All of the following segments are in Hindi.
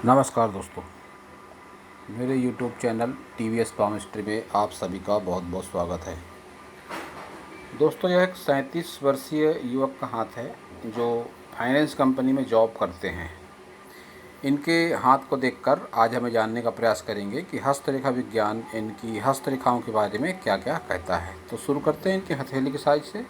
नमस्कार दोस्तों, मेरे YouTube चैनल TVS पामिस्ट्री में आप सभी का बहुत बहुत स्वागत है। दोस्तों, यह एक 37 वर्षीय युवक का हाथ है जो फाइनेंस कंपनी में जॉब करते हैं। इनके हाथ को देखकर आज हमें जानने का प्रयास करेंगे कि हस्तरेखा विज्ञान इनकी हस्तरेखाओं के बारे में क्या क्या कहता है। तो शुरू करते हैं इनके हथेली के साइज से।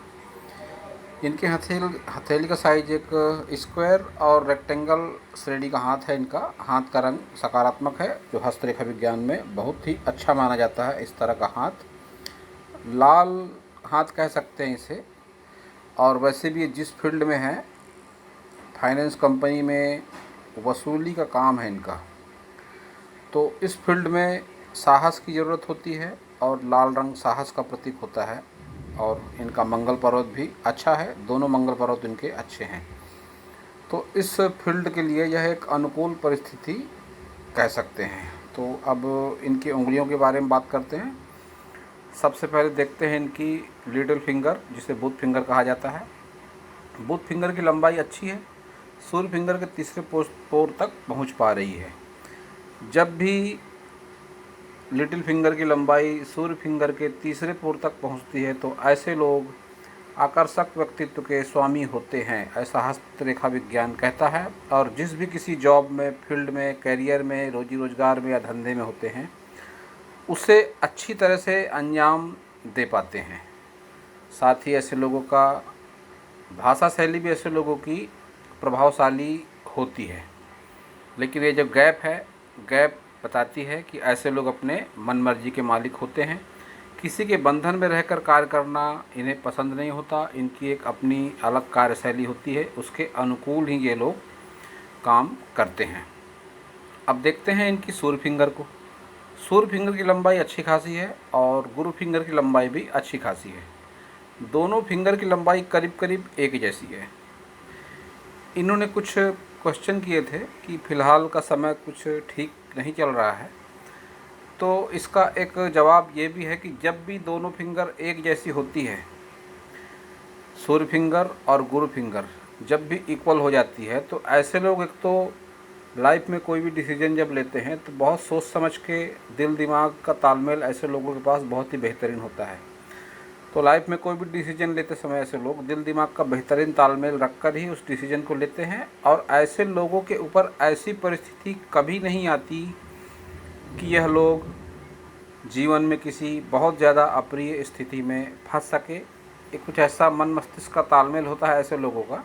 इनके हथेली का साइज एक स्क्वायर और रेक्टेंगल श्रेणी का हाथ है। इनका हाथ का रंग सकारात्मक है, जो हस्तरेखा विज्ञान में बहुत ही अच्छा माना जाता है। इस तरह का हाथ लाल हाथ कह सकते हैं इसे। और वैसे भी जिस फील्ड में है, फाइनेंस कंपनी में वसूली का काम है इनका, तो इस फील्ड में साहस की ज़रूरत होती है और लाल रंग साहस का प्रतीक होता है। और इनका मंगल पर्वत भी अच्छा है, दोनों मंगल पर्वत इनके अच्छे हैं। तो इस फील्ड के लिए यह एक अनुकूल परिस्थिति कह सकते हैं। तो अब इनकी उंगलियों के बारे में बात करते हैं। सबसे पहले देखते हैं इनकी लिटिल फिंगर, जिसे बुध फिंगर कहा जाता है। बुध फिंगर की लंबाई अच्छी है, सूर्य फिंगर के तीसरे पोर तक पहुंच पा रही है। जब भी लिटिल फिंगर की लंबाई सूर्य फिंगर के तीसरे पोर तक पहुंचती है तो ऐसे लोग आकर्षक व्यक्तित्व के स्वामी होते हैं, ऐसा हस्तरेखा विज्ञान कहता है। और जिस भी किसी जॉब में, फील्ड में, कैरियर में, रोजी रोजगार में या धंधे में होते हैं, उसे अच्छी तरह से अंजाम दे पाते हैं। साथ ही ऐसे लोगों का भाषा शैली भी ऐसे लोगों की प्रभावशाली होती है। लेकिन ये जो गैप है, गैप बताती है कि ऐसे लोग अपने मन मर्जी के मालिक होते हैं। किसी के बंधन में रहकर कार्य करना इन्हें पसंद नहीं होता। इनकी एक अपनी अलग कार्यशैली होती है, उसके अनुकूल ही ये लोग काम करते हैं। अब देखते हैं इनकी सूर्य फिंगर को। सूर्य फिंगर की लंबाई अच्छी खासी है और गुरु फिंगर की लंबाई भी अच्छी खासी है। दोनों फिंगर की लंबाई करीब करीब एक जैसी है। इन्होंने कुछ क्वेश्चन किए थे कि फ़िलहाल का समय कुछ ठीक नहीं चल रहा है, तो इसका एक जवाब ये भी है कि जब भी दोनों फिंगर एक जैसी होती है, सूर्य फिंगर और गुरु फिंगर जब भी इक्वल हो जाती है, तो ऐसे लोग एक तो लाइफ में कोई भी डिसीजन जब लेते हैं तो बहुत सोच समझ के, दिल दिमाग का तालमेल ऐसे लोगों के पास बहुत ही बेहतरीन होता है। तो लाइफ में कोई भी डिसीजन लेते समय ऐसे लोग दिल दिमाग का बेहतरीन तालमेल रखकर ही उस डिसीजन को लेते हैं। और ऐसे लोगों के ऊपर ऐसी परिस्थिति कभी नहीं आती कि यह लोग जीवन में किसी बहुत ज़्यादा अप्रिय स्थिति में फंस सके। एक कुछ ऐसा मन मस्तिष्क का तालमेल होता है ऐसे लोगों का,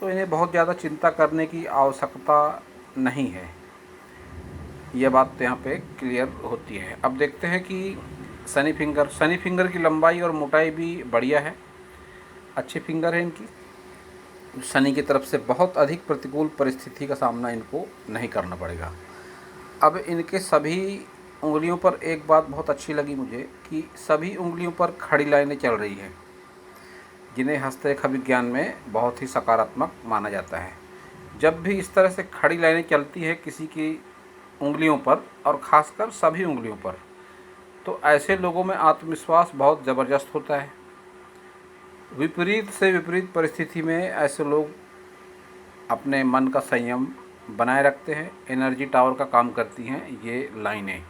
तो इन्हें बहुत ज़्यादा चिंता करने की आवश्यकता नहीं है। यह बात तो यहाँ पे क्लियर होती है। अब देखते हैं कि शनि फिंगर की लंबाई और मोटाई भी बढ़िया है, अच्छी फिंगर है इनकी। शनि की तरफ से बहुत अधिक प्रतिकूल परिस्थिति का सामना इनको नहीं करना पड़ेगा। अब इनके सभी उंगलियों पर एक बात बहुत अच्छी लगी मुझे कि सभी उंगलियों पर खड़ी लाइनें चल रही हैं, जिन्हें हस्तरेखा विज्ञान में बहुत ही सकारात्मक माना जाता है। जब भी इस तरह से खड़ी लाइनें चलती है किसी की उंगलियों पर, और ख़ासकर सभी उंगलियों पर, तो ऐसे लोगों में आत्मविश्वास बहुत ज़बरदस्त होता है। विपरीत से विपरीत परिस्थिति में ऐसे लोग अपने मन का संयम बनाए रखते हैं। एनर्जी टावर का काम करती हैं ये लाइनें।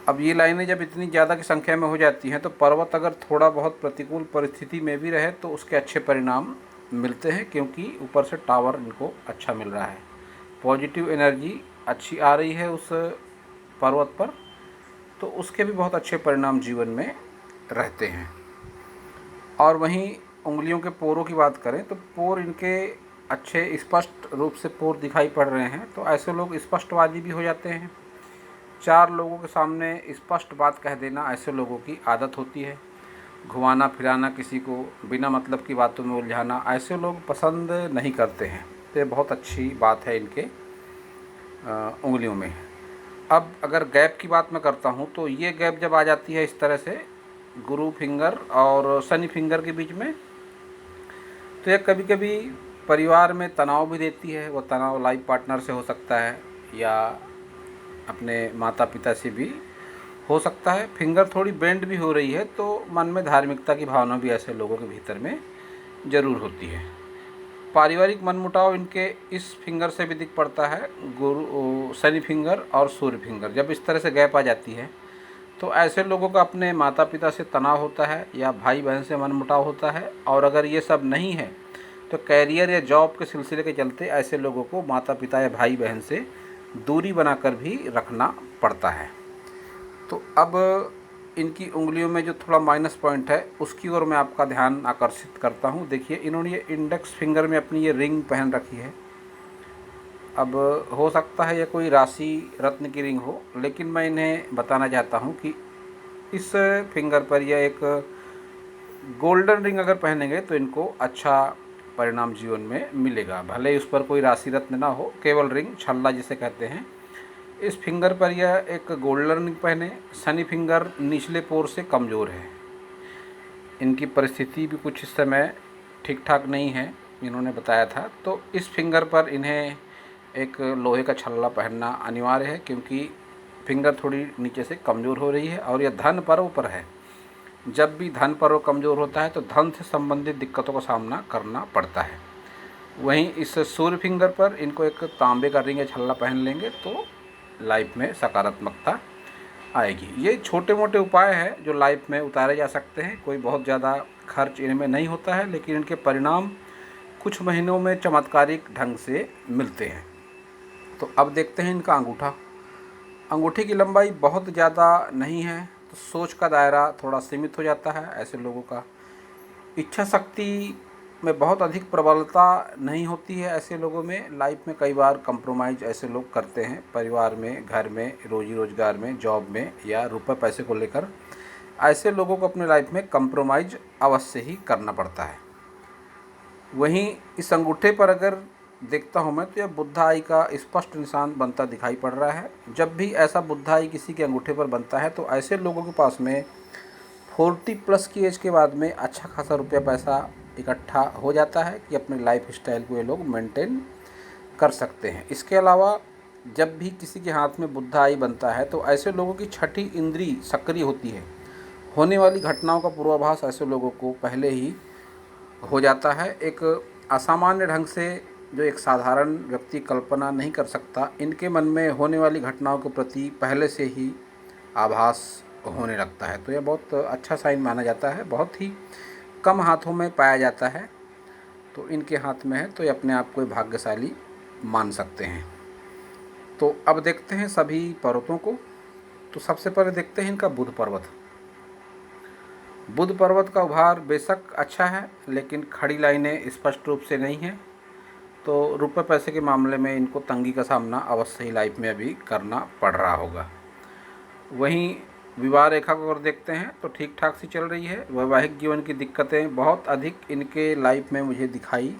अब ये लाइनें जब इतनी ज़्यादा की संख्या में हो जाती हैं, तो पर्वत अगर थोड़ा बहुत प्रतिकूल परिस्थिति में भी रहे तो उसके अच्छे परिणाम मिलते हैं, क्योंकि ऊपर से टावर इनको अच्छा मिल रहा है। पॉजिटिव एनर्जी अच्छी आ रही है उस पर्वत पर, तो उसके भी बहुत अच्छे परिणाम जीवन में रहते हैं। और वहीं उंगलियों के पोरों की बात करें तो पोर इनके अच्छे स्पष्ट रूप से पोर दिखाई पड़ रहे हैं, तो ऐसे लोग स्पष्टवादी भी हो जाते हैं। चार लोगों के सामने स्पष्ट बात कह देना ऐसे लोगों की आदत होती है। घुमाना फिराना, किसी को बिना मतलब की बातों में उलझाना, ऐसे लोग पसंद नहीं करते हैं। तो ये बहुत अच्छी बात है इनके उंगलियों में। अब अगर गैप की बात मैं करता हूँ, तो ये गैप जब आ जाती है इस तरह से गुरु फिंगर और शनि फिंगर के बीच में, तो यह कभी कभी परिवार में तनाव भी देती है। वो तनाव लाइफ पार्टनर से हो सकता है या अपने माता पिता से भी हो सकता है। फिंगर थोड़ी बेंड भी हो रही है, तो मन में धार्मिकता की भावना भी ऐसे लोगों के भीतर में ज़रूर होती है। पारिवारिक मनमुटाव इनके इस फिंगर से भी दिख पड़ता है, गुरु शनि फिंगर और सूर्य फिंगर। जब इस तरह से गैप आ जाती है तो ऐसे लोगों का अपने माता पिता से तनाव होता है या भाई बहन से मनमुटाव होता है। और अगर ये सब नहीं है तो कैरियर या जॉब के सिलसिले के चलते ऐसे लोगों को माता पिता या भाई बहन से दूरी बनाकर भी रखना पड़ता है। तो अब इनकी उंगलियों में जो थोड़ा माइनस पॉइंट है उसकी ओर मैं आपका ध्यान आकर्षित करता हूँ। देखिए, इन्होंने ये इंडेक्स फिंगर में अपनी ये रिंग पहन रखी है। अब हो सकता है ये कोई राशि रत्न की रिंग हो, लेकिन मैं इन्हें बताना चाहता हूँ कि इस फिंगर पर यह एक गोल्डन रिंग अगर पहनेंगे तो इनको अच्छा परिणाम जीवन में मिलेगा। भले ही उस पर कोई राशि रत्न ना हो, केवल रिंग, छल्ला जिसे कहते हैं, इस फिंगर पर यह एक गोल्डन रिंग पहने। शनि फिंगर निचले पोर से कमज़ोर है। इनकी परिस्थिति भी कुछ इस समय ठीक ठाक नहीं है, इन्होंने बताया था। तो इस फिंगर पर इन्हें एक लोहे का छल्ला पहनना अनिवार्य है, क्योंकि फिंगर थोड़ी नीचे से कमज़ोर हो रही है और यह धन पर्व पर है। जब भी धन पर्व कमज़ोर होता है तो धन से संबंधित दिक्कतों का सामना करना पड़ता है। वहीं इस सूर्य फिंगर पर इनको एक तांबे का रिंग या छल्ला पहन लेंगे तो लाइफ में सकारात्मकता आएगी। ये छोटे मोटे उपाय हैं जो लाइफ में उतारे जा सकते हैं। कोई बहुत ज़्यादा खर्च इनमें नहीं होता है, लेकिन इनके परिणाम कुछ महीनों में चमत्कारिक ढंग से मिलते हैं। तो अब देखते हैं इनका अंगूठा। अंगूठे की लंबाई बहुत ज़्यादा नहीं है, तो सोच का दायरा थोड़ा सीमित हो जाता है ऐसे लोगों का। इच्छा शक्ति में बहुत अधिक प्रबलता नहीं होती है ऐसे लोगों में। लाइफ में कई बार कंप्रोमाइज़ ऐसे लोग करते हैं, परिवार में, घर में, रोजी रोजगार में, जॉब में या रुपए पैसे को लेकर। ऐसे लोगों को अपने लाइफ में कंप्रोमाइज़ अवश्य ही करना पड़ता है। वहीं इस अंगूठे पर अगर देखता हूँ मैं तो यह बुद्धा आई का स्पष्ट निशान बनता दिखाई पड़ रहा है। जब भी ऐसा बुद्धा आई किसी के अंगूठे पर बनता है तो ऐसे लोगों के पास में 40+ की एज के बाद में अच्छा खासा रुपया पैसा इकट्ठा हो जाता है कि अपने लाइफ स्टाइल को ये लोग मेंटेन कर सकते हैं। इसके अलावा जब भी किसी के हाथ में बुद्धा आई बनता है तो ऐसे लोगों की छठी इंद्री सक्रिय होती है। होने वाली घटनाओं का पूर्वाभास ऐसे लोगों को पहले ही हो जाता है। एक असामान्य ढंग से जो एक साधारण व्यक्ति कल्पना नहीं कर सकता, इनके मन में होने वाली घटनाओं के प्रति पहले से ही आभास होने लगता है। तो यह बहुत अच्छा साइन माना जाता है। बहुत ही कम हाथों में पाया जाता है, तो इनके हाथ में है तो ये अपने आप को भाग्यशाली मान सकते हैं। तो अब देखते हैं सभी पर्वतों को। तो सबसे पहले देखते हैं इनका बुध पर्वत। बुध पर्वत का उभार बेशक अच्छा है, लेकिन खड़ी लाइनें स्पष्ट रूप से नहीं हैं, तो रुपए पैसे के मामले में इनको तंगी का सामना अवश्य ही लाइफ में अभी करना पड़ रहा होगा। वहीं विवाह रेखा को अगर देखते हैं तो ठीक ठाक सी चल रही है। वैवाहिक जीवन की दिक्कतें बहुत अधिक इनके लाइफ में मुझे दिखाई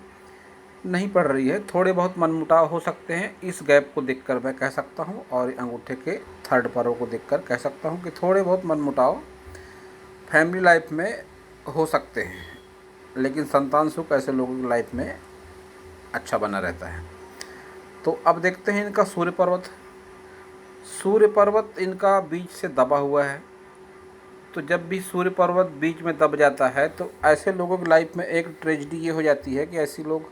नहीं पड़ रही है। थोड़े बहुत मनमुटाव हो सकते हैं, इस गैप को देखकर मैं कह सकता हूँ, और अंगूठे के थर्ड पर्व को देखकर कह सकता हूँ कि थोड़े बहुत मनमुटाव फैमिली लाइफ में हो सकते हैं, लेकिन संतान सुख ऐसे लोगों की लाइफ में अच्छा बना रहता है। तो अब देखते हैं इनका सूर्य पर्वत। सूर्य पर्वत इनका बीच से दबा हुआ है। तो जब भी सूर्य पर्वत बीच में दब जाता है तो ऐसे लोगों की लाइफ में एक ट्रेजेडी ये हो जाती है कि ऐसे लोग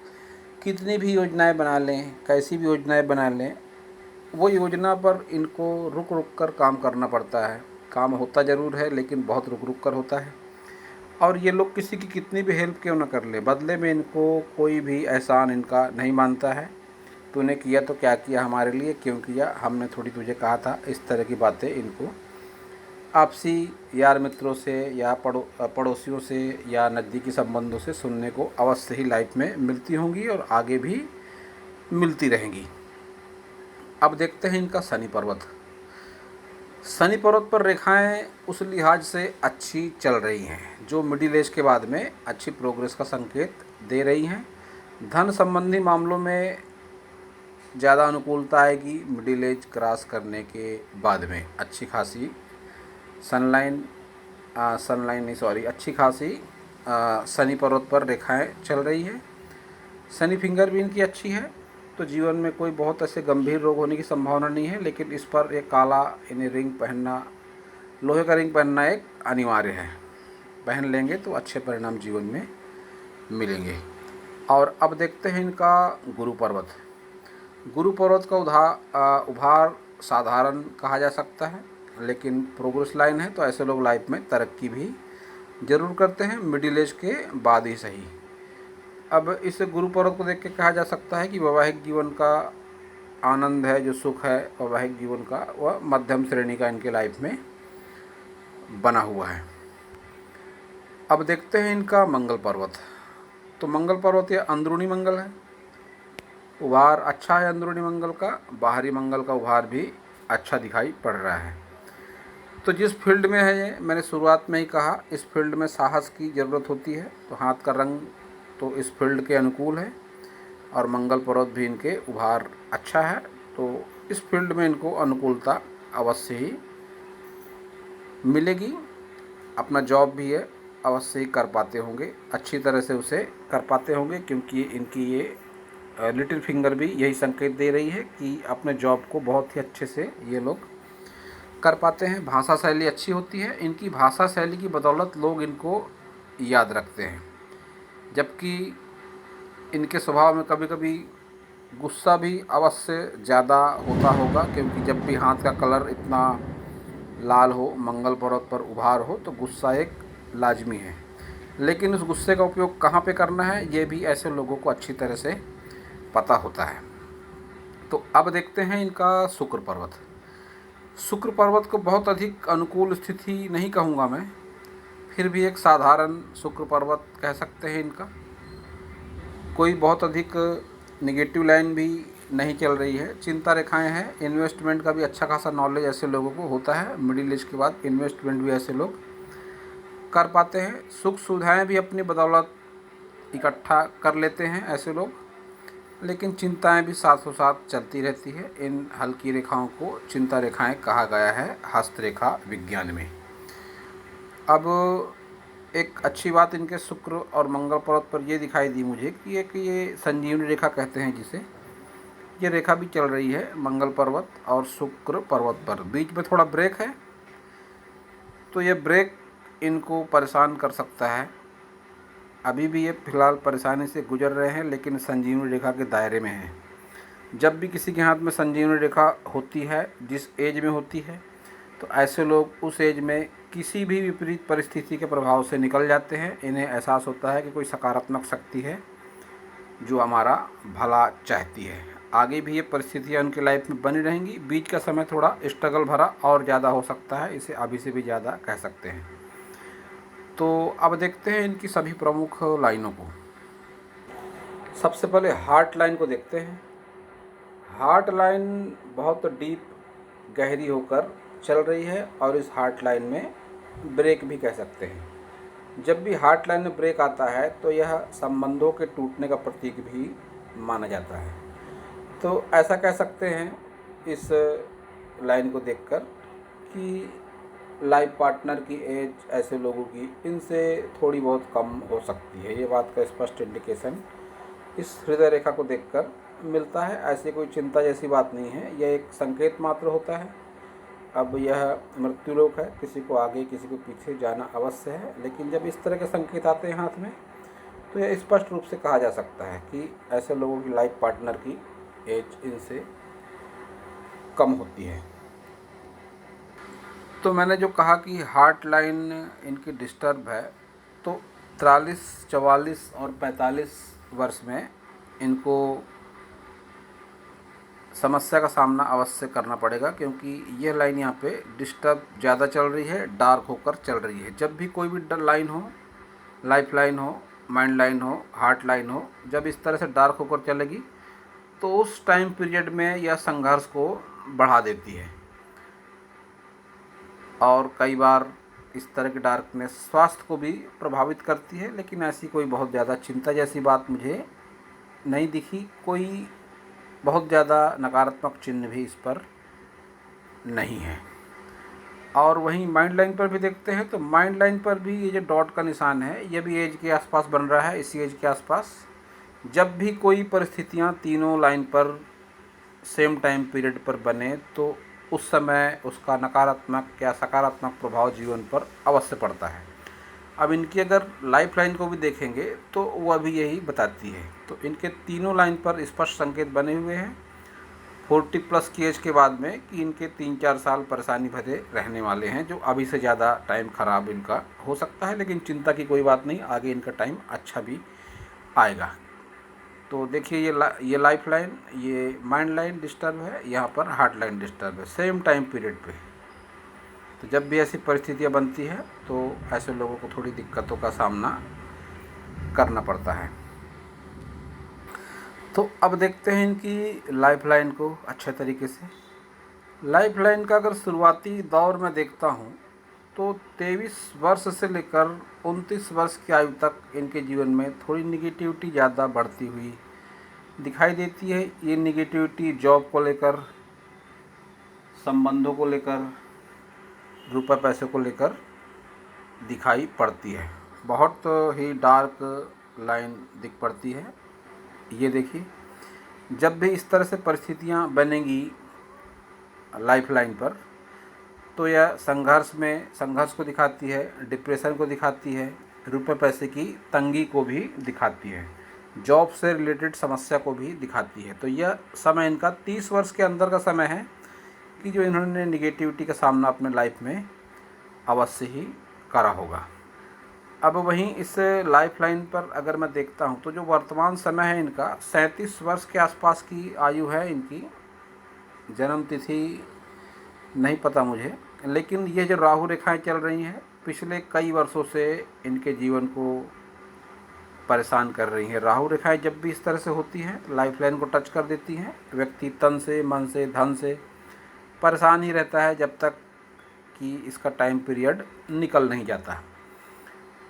कितनी भी योजनाएं बना लें, कैसी भी योजनाएं बना लें, वो योजना पर इनको रुक रुक कर काम करना पड़ता है। काम होता ज़रूर है, लेकिन बहुत रुक रुक कर होता है। और ये लोग किसी की कितनी भी हेल्प क्यों ना कर ले, बदले में इनको कोई भी एहसान इनका नहीं मानता है। तूने किया तो क्या किया हमारे लिए, क्यों किया, हमने थोड़ी तुझे कहा था। इस तरह की बातें इनको आपसी यार मित्रों से या पड़ोसियों से या नज़दीकी संबंधों से सुनने को अवश्य ही लाइफ में मिलती होंगी और आगे भी मिलती रहेंगी। अब देखते हैं इनका शनि पर्वत। शनि पर्वत पर रेखाएं उस लिहाज से अच्छी चल रही हैं जो मिडिल एज के बाद में अच्छी प्रोग्रेस का संकेत दे रही हैं। धन संबंधी मामलों में ज़्यादा अनुकूलता आएगी। मिडिल एज क्रॉस करने के बाद में अच्छी खासी अच्छी खासी शनि पर्वत पर रेखाएं चल रही है। शनि फिंगर भी इनकी अच्छी है, तो जीवन में कोई बहुत ऐसे गंभीर रोग होने की संभावना नहीं है, लेकिन इस पर एक काला इन्हें रिंग पहनना, लोहे का रिंग पहनना एक अनिवार्य है। पहन लेंगे तो अच्छे परिणाम जीवन में मिलेंगे। और अब देखते हैं इनका गुरु पर्वत। गुरु पर्वत का उभार साधारण कहा जा सकता है, लेकिन प्रोग्रेस लाइन है, तो ऐसे लोग लाइफ में तरक्की भी जरूर करते हैं, मिडिल एज के बाद ही सही। अब इस गुरु पर्वत को देख के कहा जा सकता है कि वैवाहिक जीवन का आनंद है, जो सुख है वैवाहिक जीवन का, वह मध्यम श्रेणी का इनके लाइफ में बना हुआ है। अब देखते हैं इनका मंगल पर्वत। तो मंगल पर्वत यह अंदरूनी मंगल है, उभार अच्छा है अंदरूनी मंगल का, बाहरी मंगल का उभार भी अच्छा दिखाई पड़ रहा है। तो जिस फील्ड में है ये, मैंने शुरुआत में ही कहा, इस फील्ड में साहस की ज़रूरत होती है, तो हाथ का रंग तो इस फील्ड के अनुकूल है और मंगल पर्वत भी इनके उभार अच्छा है, तो इस फील्ड में इनको अनुकूलता अवश्य ही मिलेगी। अपना जॉब भी है अवश्य ही कर पाते होंगे, अच्छी तरह से उसे कर पाते होंगे, क्योंकि इनकी ये लिटिल फिंगर भी यही संकेत दे रही है कि अपने जॉब को बहुत ही अच्छे से ये लोग कर पाते हैं। भाषा शैली अच्छी होती है, इनकी भाषा शैली की बदौलत लोग इनको याद रखते हैं, जबकि इनके स्वभाव में कभी कभी गुस्सा भी अवश्य ज़्यादा होता होगा, क्योंकि जब भी हाथ का कलर इतना लाल हो, मंगल पर्वत पर उभार हो, तो गुस्सा एक लाजमी है। लेकिन उस गुस्से का उपयोग कहाँ पे करना है, ये भी ऐसे लोगों को अच्छी तरह से पता होता है। तो अब देखते हैं इनका शुक्र पर्वत। शुक्र पर्वत को बहुत अधिक अनुकूल स्थिति नहीं कहूँगा मैं, फिर भी एक साधारण शुक्र पर्वत कह सकते हैं इनका। कोई बहुत अधिक नेगेटिव लाइन भी नहीं चल रही है, चिंता रेखाएं हैं, इन्वेस्टमेंट का भी अच्छा खासा नॉलेज ऐसे लोगों को होता है, मिडिल एज के बाद इन्वेस्टमेंट भी ऐसे लोग कर पाते हैं। सुख सुविधाएं भी अपनी बदौलत इकट्ठा कर लेते हैं ऐसे लोग, लेकिन चिंताएं भी साथों साथ चलती रहती है। इन हल्की रेखाओं को चिंता रेखाएं कहा गया है हस्तरेखा विज्ञान में। अब एक अच्छी बात इनके शुक्र और मंगल पर्वत पर ये दिखाई दी मुझे कि एक ये संजीवनी रेखा कहते हैं जिसे, ये रेखा भी चल रही है मंगल पर्वत और शुक्र पर्वत पर। बीच में थोड़ा ब्रेक है, तो ये ब्रेक इनको परेशान कर सकता है। अभी भी ये फिलहाल परेशानी से गुजर रहे हैं, लेकिन संजीवनी रेखा के दायरे में है। जब भी किसी के हाथ में संजीवनी रेखा होती है, जिस एज में होती है, तो ऐसे लोग उस एज में किसी भी विपरीत परिस्थिति के प्रभाव से निकल जाते हैं। इन्हें एहसास होता है कि कोई सकारात्मक शक्ति है जो हमारा भला चाहती है। आगे भी ये परिस्थितियाँ उनकी लाइफ में बनी रहेंगी। बीच का समय थोड़ा स्ट्रगल भरा और ज़्यादा हो सकता है, इसे अभी से भी ज़्यादा कह सकते हैं। तो अब देखते हैं इनकी सभी प्रमुख लाइनों को। सबसे पहले हार्ट लाइन को देखते हैं। हार्ट लाइन बहुत डीप गहरी होकर चल रही है और इस हार्ट लाइन में ब्रेक भी कह सकते हैं। जब भी हार्ट लाइन में ब्रेक आता है तो यह संबंधों के टूटने का प्रतीक भी माना जाता है। तो ऐसा कह सकते हैं इस लाइन को देखकर कि लाइफ पार्टनर की एज ऐसे लोगों की इनसे थोड़ी बहुत कम हो सकती है। ये बात का स्पष्ट इंडिकेशन इस हृदय रेखा को देखकर मिलता है। ऐसी कोई चिंता जैसी बात नहीं है, यह एक संकेत मात्र होता है। अब यह मृत्युलोक है, किसी को आगे किसी को पीछे जाना अवश्य है, लेकिन जब इस तरह के संकेत आते हैं हाथ में, तो यह स्पष्ट रूप से कहा जा सकता है कि ऐसे लोगों की लाइफ पार्टनर की एज इनसे कम होती है। तो मैंने जो कहा कि हार्ट लाइन इनकी डिस्टर्ब है, तो 43, 44 और 45 वर्ष में इनको समस्या का सामना अवश्य करना पड़ेगा, क्योंकि ये लाइन यहाँ पे डिस्टर्ब ज़्यादा चल रही है, डार्क होकर चल रही है। जब भी कोई भी लाइन हो, लाइफ लाइन हो, माइंड लाइन हो, हार्ट लाइन हो, जब इस तरह से डार्क होकर चलेगी तो उस टाइम पीरियड में यह संघर्ष को बढ़ा देती है। और कई बार इस तरह की डार्कनेस स्वास्थ्य को भी प्रभावित करती है, लेकिन ऐसी कोई बहुत ज़्यादा चिंता जैसी बात मुझे नहीं दिखी। कोई बहुत ज़्यादा नकारात्मक चिन्ह भी इस पर नहीं है। और वहीं माइंड लाइन पर भी देखते हैं, तो माइंड लाइन पर भी ये जो डॉट का निशान है, ये भी एज के आसपास बन रहा है, इसी एज के आसपास। जब भी कोई परिस्थितियाँ तीनों लाइन पर सेम टाइम पीरियड पर बने, तो उस समय उसका नकारात्मक या सकारात्मक प्रभाव जीवन पर अवश्य पड़ता है। अब इनकी अगर लाइफ लाइन को भी देखेंगे तो वह भी यही बताती है। तो इनके तीनों लाइन पर स्पष्ट संकेत बने हुए हैं 40+ की एज के बाद में कि इनके 3-4 साल परेशानी भरे रहने वाले हैं, जो अभी से ज़्यादा टाइम ख़राब इनका हो सकता है, लेकिन चिंता की कोई बात नहीं, आगे इनका टाइम अच्छा भी आएगा। तो देखिए ये लाइफ लाइन, ये माइंड लाइन डिस्टर्ब है, यहाँ पर हार्ट लाइन डिस्टर्ब है सेम टाइम पीरियड पे। तो जब भी ऐसी परिस्थितियाँ बनती है तो ऐसे लोगों को थोड़ी दिक्कतों का सामना करना पड़ता है। तो अब देखते हैं इनकी लाइफ लाइन को अच्छे तरीके से। लाइफ लाइन का अगर शुरुआती दौर में देखता हूँ तो 23 वर्ष से लेकर 29 वर्ष की आयु तक इनके जीवन में थोड़ी निगेटिविटी ज़्यादा बढ़ती हुई दिखाई देती है। ये निगेटिविटी जॉब को लेकर, संबंधों को लेकर, रुपए पैसे को लेकर दिखाई पड़ती है। बहुत ही डार्क लाइन दिख पड़ती है। ये देखिए, जब भी इस तरह से परिस्थितियाँ बनेंगी लाइफ लाइन पर तो यह संघर्ष को दिखाती है, डिप्रेशन को दिखाती है, रुपए पैसे की तंगी को भी दिखाती है, जॉब से रिलेटेड समस्या को भी दिखाती है। तो यह समय इनका 30 वर्ष के अंदर का समय है कि जो इन्होंने निगेटिविटी का सामना अपने लाइफ में अवश्य ही करा होगा। अब वहीं इस लाइफ लाइन पर अगर मैं देखता हूं तो जो वर्तमान समय है इनका 37 वर्ष के आसपास की आयु है इनकी। जन्म तिथि नहीं पता मुझे, लेकिन ये जो राहु रेखाएं चल रही हैं पिछले कई वर्षों से इनके जीवन को परेशान कर रही हैं। राहु रेखाएं जब भी इस तरह से होती हैं लाइफ लाइन को टच कर देती हैं, व्यक्ति तन से, मन से, धन से परेशान ही रहता है जब तक कि इसका टाइम पीरियड निकल नहीं जाता।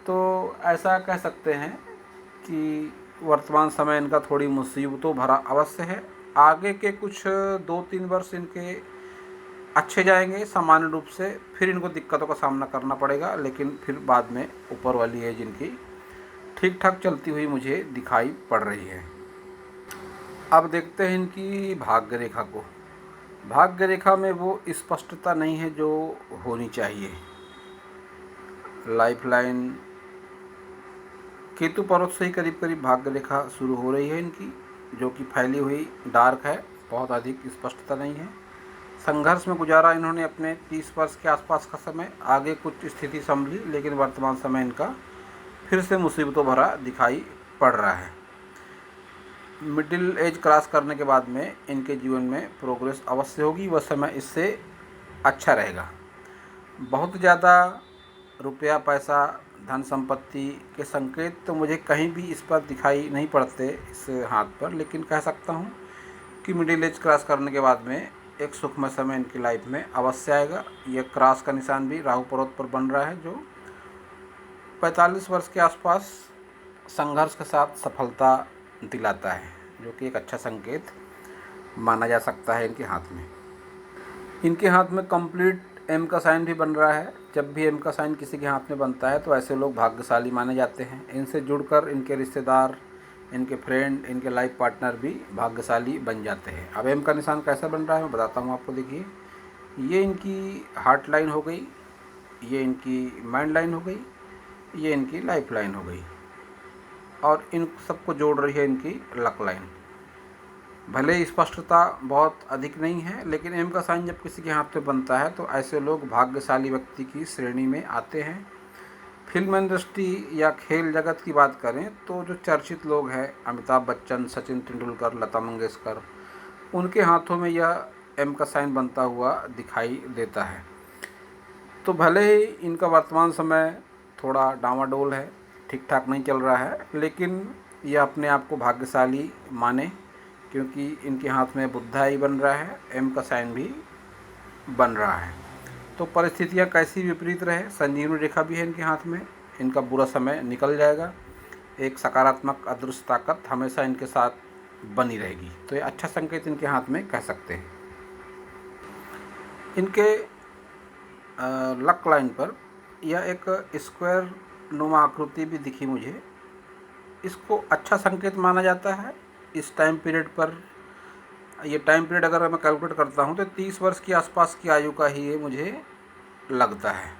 तो ऐसा कह सकते हैं कि वर्तमान समय इनका थोड़ी मुसीबतों भरा अवश्य है। आगे के कुछ 2-3 वर्ष इनके अच्छे जाएंगे सामान्य रूप से, फिर इनको दिक्कतों का सामना करना पड़ेगा, लेकिन फिर बाद में ऊपर वाली एज इनकी ठीक ठाक चलती हुई मुझे दिखाई पड़ रही है। अब देखते हैं इनकी भाग्य रेखा को। भाग्य रेखा में वो स्पष्टता नहीं है जो होनी चाहिए। लाइफ लाइन केतु पर्वत से ही करीब करीब भाग्य रेखा शुरू हो रही है इनकी, जो कि फैली हुई डार्क है, बहुत अधिक स्पष्टता नहीं है। संघर्ष में गुजारा इन्होंने अपने 30 वर्ष के आसपास का समय, आगे कुछ स्थिति संभली, लेकिन वर्तमान समय इनका फिर से मुसीबतों भरा दिखाई पड़ रहा है। मिडिल एज क्रॉस करने के बाद में इनके जीवन में प्रोग्रेस अवश्य होगी, वह समय इससे अच्छा रहेगा। बहुत ज़्यादा रुपया पैसा, धन संपत्ति के संकेत तो मुझे कहीं भी इस पर दिखाई नहीं पड़ते इस हाथ पर, लेकिन कह सकता हूँ कि मिडिल एज क्रॉस करने के बाद में एक सुखमय समय इनकी लाइफ में अवश्य आएगा। यह क्रॉस का निशान भी राहु पर्वत पर बन रहा है, जो 45 वर्ष के आसपास संघर्ष के साथ सफलता दिलाता है, जो कि एक अच्छा संकेत माना जा सकता है इनके हाथ में। इनके हाथ में कंप्लीट एम का साइन भी बन रहा है। जब भी एम का साइन किसी के हाथ में बनता है तो ऐसे लोग भाग्यशाली माने जाते हैं। इनसे जुड़कर इनके रिश्तेदार, इनके फ्रेंड, इनके लाइफ पार्टनर भी भाग्यशाली बन जाते हैं। अब एम का निशान कैसा बन रहा है मैं बताता हूँ आपको। देखिए, ये इनकी हार्ट लाइन हो गई, ये इनकी माइंड लाइन हो गई, ये इनकी लाइफ लाइन हो गई, और इन सबको जोड़ रही है इनकी लक लाइन। भले स्पष्टता बहुत अधिक नहीं है, लेकिन एम का साइन जब किसी के हाथ में बनता है तो ऐसे लोग भाग्यशाली व्यक्ति की श्रेणी में आते हैं। फिल्म इंडस्ट्री या खेल जगत की बात करें तो जो चर्चित लोग हैं, अमिताभ बच्चन, सचिन तेंदुलकर, लता मंगेशकर, उनके हाथों में यह एम का साइन बनता हुआ दिखाई देता है। तो भले ही इनका वर्तमान समय थोड़ा डामाडोल है, ठीक ठाक नहीं चल रहा है, लेकिन यह अपने आप को भाग्यशाली माने, क्योंकि इनके हाथ में बुधाई बन रहा है, एम का साइन भी बन रहा है। तो परिस्थितियाँ कैसी विपरीत रहे, संजीवनी रेखा भी है इनके हाथ में, इनका बुरा समय निकल जाएगा। एक सकारात्मक अदृश्य ताकत हमेशा इनके साथ बनी रहेगी। तो ये अच्छा संकेत इनके हाथ में कह सकते हैं। इनके लक लाइन पर यह एक स्क्वायर नुमा आकृति भी दिखी मुझे। इसको अच्छा संकेत माना जाता है इस टाइम पीरियड पर। ये टाइम पीरियड अगर मैं कैलकुलेट करता हूँ तो 30 वर्ष के आसपास की आयु का ही ये मुझे लगता है।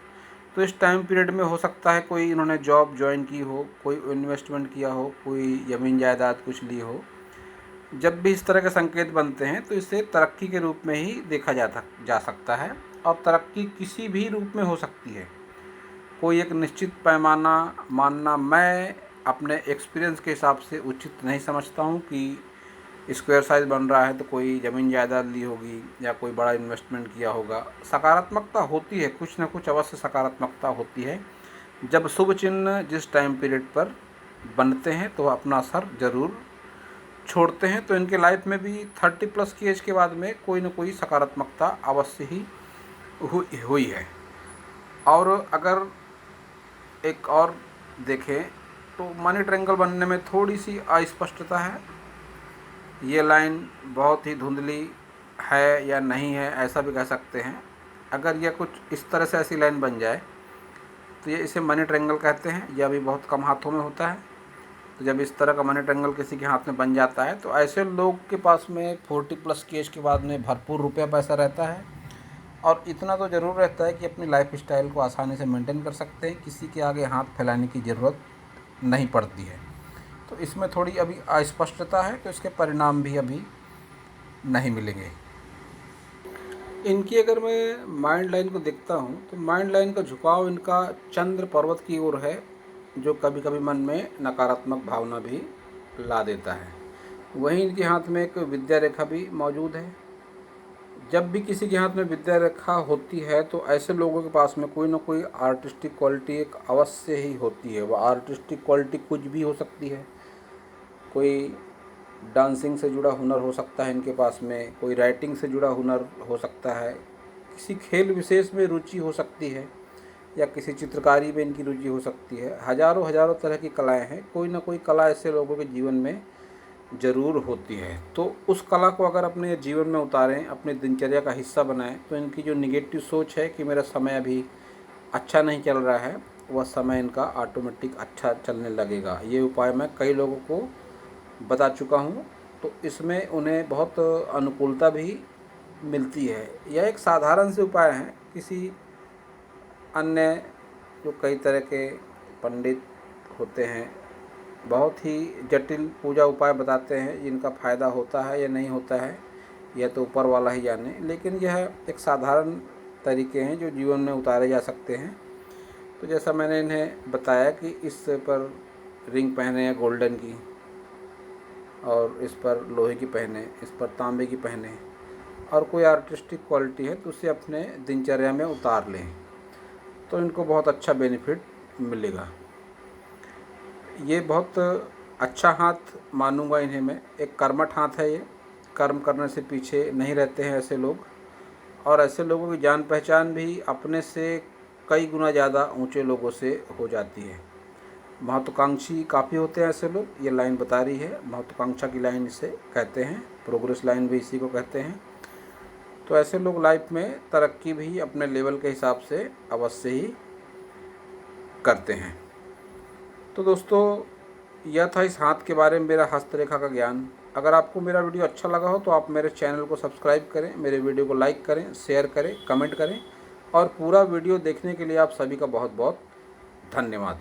तो इस टाइम पीरियड में हो सकता है कोई इन्होंने जॉब ज्वाइन की हो, कोई इन्वेस्टमेंट किया हो, कोई ज़मीन जायदाद कुछ ली हो। जब भी इस तरह के संकेत बनते हैं तो इसे तरक्की के रूप में ही देखा जा सकता है, और तरक्की किसी भी रूप में हो सकती है। कोई एक निश्चित पैमाना मानना मैं अपने एक्सपीरियंस के हिसाब से उचित नहीं समझता हूँ कि स्क्वायर साइज बन रहा है तो कोई ज़मीन जायदाद ली होगी या कोई बड़ा इन्वेस्टमेंट किया होगा। सकारात्मकता होती है, कुछ न कुछ अवश्य सकारात्मकता होती है। जब शुभ चिन्ह जिस टाइम पीरियड पर बनते हैं तो अपना असर ज़रूर छोड़ते हैं। तो इनके लाइफ में भी 30+ की एज के बाद में कोई न कोई सकारात्मकता अवश्य ही हुई है। और अगर एक और देखें तो मनी ट्रायंगल बनने में थोड़ी सी अस्पष्टता है। ये लाइन बहुत ही धुंधली है या नहीं है ऐसा भी कह सकते हैं। अगर यह कुछ इस तरह से ऐसी लाइन बन जाए तो ये इसे मनी ट्रायंगल कहते हैं। यह भी बहुत कम हाथों में होता है। तो जब इस तरह का मनी ट्रायंगल किसी के हाथ में बन जाता है तो ऐसे लोग के पास में 40+ की एज के बाद में भरपूर रुपया पैसा रहता है, और इतना तो ज़रूर रहता है कि अपनी लाइफ स्टाइल को आसानी से मेंटेन कर सकते हैं। किसी के आगे हाथ फैलाने की ज़रूरत नहीं पड़ती है। तो इसमें थोड़ी अभी अस्पष्टता है, तो इसके परिणाम भी अभी नहीं मिलेंगे। इनकी अगर मैं माइंड लाइन को देखता हूँ तो माइंड लाइन का झुकाव इनका चंद्र पर्वत की ओर है, जो कभी कभी मन में नकारात्मक भावना भी ला देता है। वहीं इनके हाथ में एक विद्या रेखा भी मौजूद है। जब भी किसी के हाथ में विद्या रेखा होती है तो ऐसे लोगों के पास में कोई ना कोई आर्टिस्टिक क्वालिटी एक अवश्य ही होती है। वह आर्टिस्टिक क्वालिटी कुछ भी हो सकती है। कोई डांसिंग से जुड़ा हुनर हो सकता है इनके पास में, कोई राइटिंग से जुड़ा हुनर हो सकता है, किसी खेल विशेष में रुचि हो सकती है, या किसी चित्रकारी में इनकी रुचि हो सकती है। हजारों हजारों तरह की कलाएं हैं। कोई ना कोई कला ऐसे लोगों के जीवन में ज़रूर होती है। तो उस कला को अगर अपने जीवन में उतारें, अपनी दिनचर्या का हिस्सा बनाएं, तो इनकी जो निगेटिव सोच है कि मेरा समय अभी अच्छा नहीं चल रहा है, वह समय इनका ऑटोमेटिक अच्छा चलने लगेगा। ये उपाय मैं कई लोगों को बता चुका हूँ, तो इसमें उन्हें बहुत अनुकूलता भी मिलती है। यह एक साधारण से उपाय हैं। किसी अन्य जो कई तरह के पंडित होते हैं बहुत ही जटिल पूजा उपाय बताते हैं, जिनका फ़ायदा होता है या नहीं होता है यह तो ऊपर वाला ही जाने, लेकिन यह एक साधारण तरीके हैं जो जीवन में उतारे जा सकते हैं। तो जैसा मैंने इन्हें बताया कि इस पर रिंग पहने हैं गोल्डन की, और इस पर लोहे की पहने, इस पर तांबे की पहने, और कोई आर्टिस्टिक क्वालिटी है तो उसे अपने दिनचर्या में उतार लें, तो इनको बहुत अच्छा बेनिफिट मिलेगा। ये बहुत अच्छा हाथ मानूंगा इन्हें मैं। एक कर्मठ हाथ है ये, कर्म करने से पीछे नहीं रहते हैं ऐसे लोग, और ऐसे लोगों की जान पहचान भी अपने से कई गुना ज़्यादा ऊंचे लोगों से हो जाती है। महत्वाकांक्षी काफ़ी होते हैं ऐसे लोग। ये लाइन बता रही है, महत्वाकांक्षा की लाइन इसे कहते हैं, प्रोग्रेस लाइन भी इसी को कहते हैं। तो ऐसे लोग लाइफ में तरक्की भी अपने लेवल के हिसाब से अवश्य ही करते हैं। तो दोस्तों, यह था इस हाथ के बारे में मेरा हस्तरेखा का ज्ञान। अगर आपको मेरा वीडियो अच्छा लगा हो तो आप मेरे चैनल को सब्सक्राइब करें, मेरे वीडियो को लाइक करें, शेयर करें, कमेंट करें, और पूरा वीडियो देखने के लिए आप सभी का बहुत बहुत धन्यवाद।